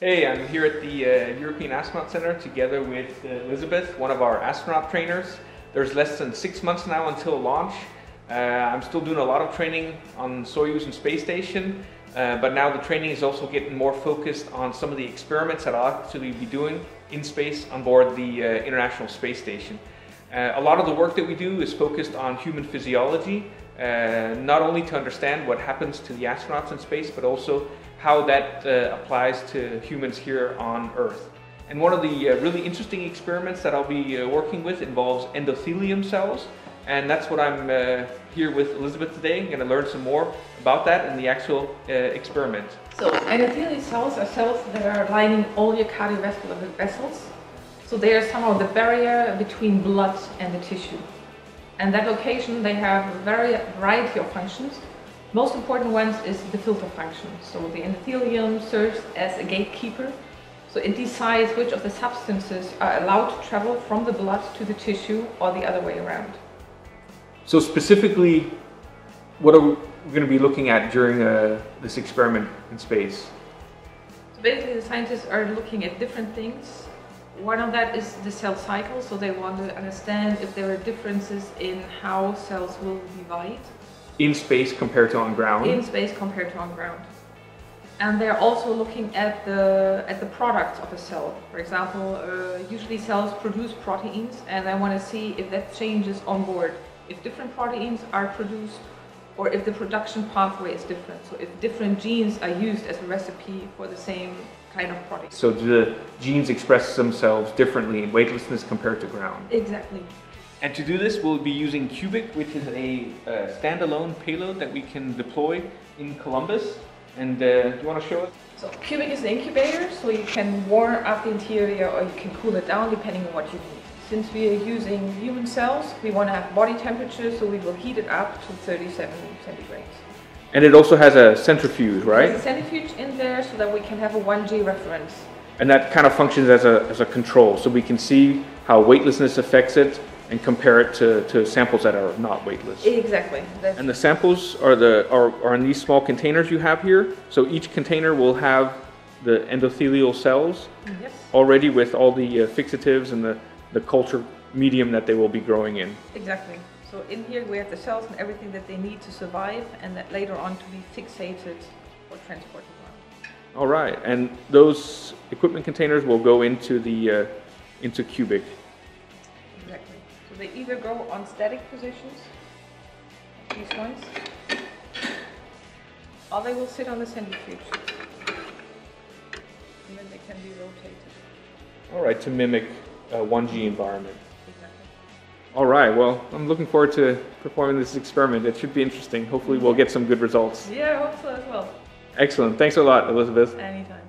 Hey, I'm here at the European Astronaut Center together with Elizabeth, one of our astronaut trainers. There's less than 6 months now until launch. I'm still doing a lot of training on Soyuz and Space Station, but now the training is also getting more focused on some of the experiments that I'll actually be doing in space on board the International Space Station. A lot of the work that we do is focused on human physiology, not only to understand what happens to the astronauts in space, but also how that applies to humans here on Earth. And one of the really interesting experiments that I'll be working with involves endothelium cells, and that's what I'm here with Elizabeth today. I'm going to learn some more about that and the actual experiment. So endothelial cells are cells that are lining all your cardiovascular vessels. So they are somehow the barrier between blood and the tissue. And that location, they have a variety of functions. Most important ones is the filter function. So the endothelium serves as a gatekeeper. So it decides which of the substances are allowed to travel from the blood to the tissue or the other way around. So specifically, what are we going to be looking at during this experiment in space? So basically the scientists are looking at different things. One of that is the cell cycle, so they want to understand if there are differences in how cells will divide. In space compared to on ground? In space compared to on ground. And they're also looking at the products of a cell. For example, usually cells produce proteins, and I want to see if that changes on board. If different proteins are produced, or if the production pathway is different. So if different genes are used as a recipe for the same kind of protein. So do the genes express themselves differently in weightlessness compared to ground? Exactly. And to do this, we'll be using Cubic, which is a standalone payload that we can deploy in Columbus. And do you want to show us? So Cubic is an incubator, so you can warm up the interior or you can cool it down depending on what you need. Since we are using human cells, we want to have body temperature, so we will heat it up to 37 centigrades. And it also has a centrifuge, right? There's a centrifuge in there so that we can have a 1G reference. And that kind of functions as a control, so we can see how weightlessness affects it and compare it to samples that are not weightless. Exactly. And the samples are in these small containers you have here. So each container will have the endothelial cells, yes, already with all the fixatives and the culture medium that they will be growing in. Exactly. So in here we have the cells and everything that they need to survive, and that later on to be fixated or transported around. All right, and those equipment containers will go into the into Cubic. Exactly. So they either go on static positions, these ones, or they will sit on the centrifuge, and then they can be rotated. All right, to mimic a 1G environment. Exactly. All right, well, I'm looking forward to performing this experiment. It should be interesting. Hopefully we'll get some good results. Yeah, I hope so as well. Excellent. Thanks a lot, Elizabeth. Anytime.